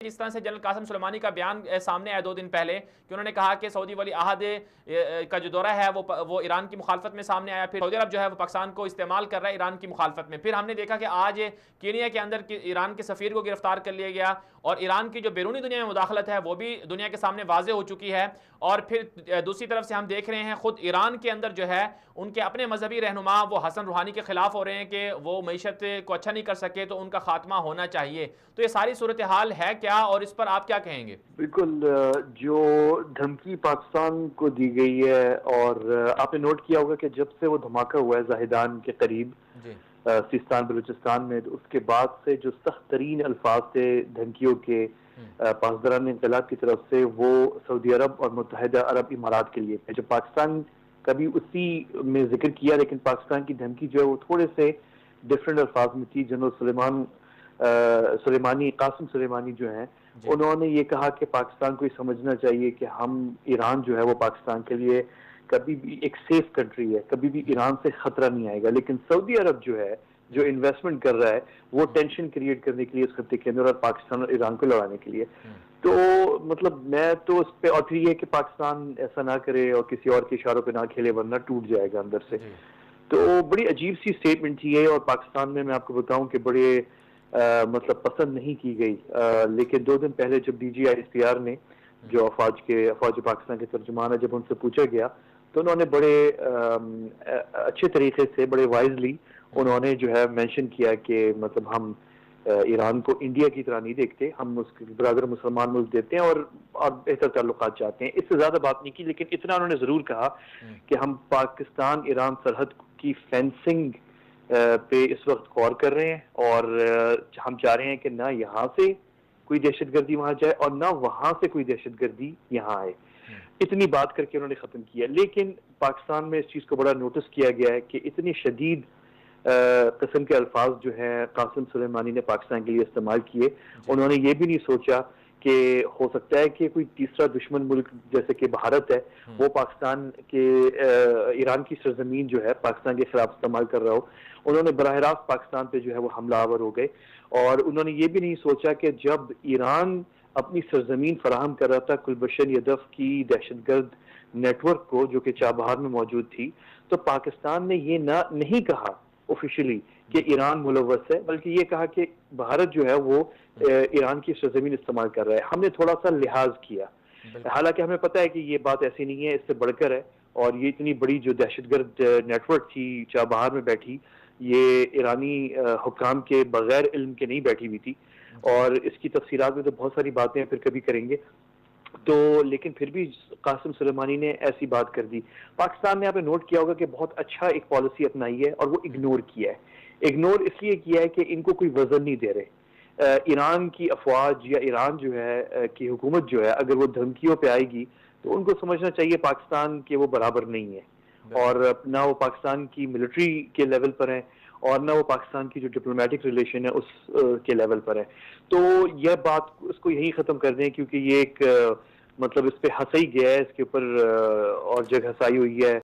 جس طرح سے جنرل قاسم سلیمانی کا بیان سامنے آیا 2 دن پہلے کہ انہوں نے کہا کہ سعودی ولی عہد کا جو دورہ ہے وہ ایران کی مخالفت میں سامنے آیا، پھر سعودی عرب جو ہے وہ پاکستان کو استعمال کر رہا ہے ایران کی مخالفت میں. پھر ہم نے دیکھا کہ آج کینیا کے اندر ایران کے سفیر کو گرفتار کر لیا گیا، اور ایران کی جو بیرونی دنیا میں مداخلت ہے وہ بھی دنیا کے سامنے واضح ہو چکی ہے. اور پھر دوسری طرف سے ہم دیکھ رہے ہیں خود ایران کے اندر جو ہے ان کے اپنے مذہبی رہنما وہ حسن روحانی کے خلاف ہو رہے ہیں کہ وہ معیشت کو اچھا نہیں کر سکے تو ان کا خاتمہ ہونا چاہیے. تو یہ ساری صورتحال ہے کیا، اور اس پر آپ کیا کہیں گے؟ بالکل، جو دھمکی پاکستان کو دی گئی ہے، اور آپ نے نوٹ کیا ہوگا کہ جب سے وہ دھماکہ ہوا ہے زاہدان کے قریب سیستان بلوچستان میں، اس کے بعد سے جو سخت ترین الفاظ تھے دھمکیوں کے پاسداران انقلاب کی طرف سے، وہ سعودی عرب اور متحدہ عرب امارات کے لیے. جو پاکستان کا بھی اسی میں ذکر کیا، لیکن پاکستان کی دھمکی جو ہے وہ تھوڑے سے ڈفرینٹ الفاظ میں تھی. جنرل سلیمانی قاسم سلیمانی جو ہیں، انہوں نے یہ کہا کہ پاکستان کو یہ سمجھنا چاہیے کہ ایران جو ہے وہ پاکستان کے لیے کبھی بھی ایک سیف کنٹری ہے، کبھی بھی ایران سے خطرہ نہیں آئے گا. لیکن سعودی عرب جو ہے، جو انویسٹمنٹ کر رہا ہے، وہ ٹینشن کریٹ کرنے کے لیے اس خطے کے اندر، اور پاکستان اور ایران کو لڑانے کے لیے. تو مطلب میں تو اس پہ، اور پھر یہ کہ پاکستان ایسا نہ کرے اور کسی اور کے اشاروں پہ نہ کھیلے ورنہ ٹوٹ جائے گا اندر سے. تو بڑی عجیب سی اسٹیٹمنٹ تھی یہ، اور پاکستان میں آپ کو بتاؤں کہ بڑے مطلب پسند نہیں کی گئی. لیکن 2 دن پہلے جب D G I S P R نے، جو افواج پاکستان کے ترجمان ہے، جب ان سے پوچھا گیا تو انہوں نے بڑے اچھے طریقے سے، بڑے وائزلی انہوں نے جو ہے مینشن کیا کہ مطلب ہم ایران کو انڈیا کی طرح نہیں دیکھتے، ہم اس کے برادر مسلمان ملک دیتے ہیں اور بہتر تعلقات چاہتے ہیں. اس سے زیادہ بات نہیں کی، لیکن اتنا انہوں نے ضرور کہا کہ ہم پاکستان ایران سرحد کی فینسنگ پہ اس وقت غور کر رہے ہیں، اور ہم چاہ رہے ہیں کہ نہ یہاں سے کوئی دہشت گردی وہاں جائے اور نہ وہاں سے کوئی دہشت گردی یہاں آئے. اتنی بات کر کے انہوں نے ختم کیا. لیکن پاکستان میں اس چیز کو بڑا نوٹس کیا گیا ہے کہ اتنی شدید قسم کے الفاظ جو ہیں قاسم سلیمانی نے پاکستان کے لیے استعمال کیے. انہوں نے یہ بھی نہیں سوچا کہ ہو سکتا ہے کہ کوئی تیسرا دشمن ملک جیسے کہ بھارت ہے، وہ پاکستان کے ایران کی سرزمین جو ہے پاکستان کے خلاف استعمال کر رہا ہو. انہوں نے براہ راست پاکستان پہ جو ہے وہ حملہ آور ہو گئے. اور انہوں نے یہ بھی نہیں سوچا کہ جب ایران اپنی سرزمین فراہم کر رہا تھا گلبشن یدف کی دہشت گرد نیٹ ورک کو، جو کہ چابہار میں موجود تھی، تو پاکستان نے یہ نہیں کہا آفیشیلی کہ ایران ملوث ہے، بلکہ یہ کہا کہ بھارت جو ہے وہ ایران کی سرزمین استعمال کر رہا ہے. ہم نے تھوڑا سا لحاظ کیا، حالانکہ ہمیں پتہ ہے کہ یہ بات ایسی نہیں ہے، اس سے بڑھ کر ہے. اور یہ اتنی بڑی جو دہشت گرد نیٹ ورک تھی چابہار میں بیٹھی، یہ ایرانی حکام کے بغیر علم کے نہیں بیٹھی ہوئی تھی. اور اس کی تفصیلات میں تو بہت ساری باتیں پھر کبھی کریں گے. تو لیکن پھر بھی قاسم سلیمانی نے ایسی بات کر دی. پاکستان نے آپ نے نوٹ کیا ہوگا کہ بہت اچھا ایک پالیسی اپنائی ہے، اور وہ اگنور کیا ہے. اگنور اس لیے کیا ہے کہ ان کو کوئی وزن نہیں دے رہے. ایران کی افواج یا ایران جو ہے کی حکومت جو ہے، اگر وہ دھمکیوں پہ آئے گی تو ان کو سمجھنا چاہیے پاکستان کے وہ برابر نہیں ہے، اور نہ وہ پاکستان کی ملٹری کے لیول پر ہیں، اور نہ وہ پاکستان کی جو ڈپلومیٹک ریلیشن ہے اس کے لیول پر ہے. تو یہ بات اس کو یہی ختم کر دیں، کیونکہ یہ ایک مطلب اس پہ ہنسا ہی گیا ہے، اس کے اوپر اور جگہ ہنسائی ہوئی ہے.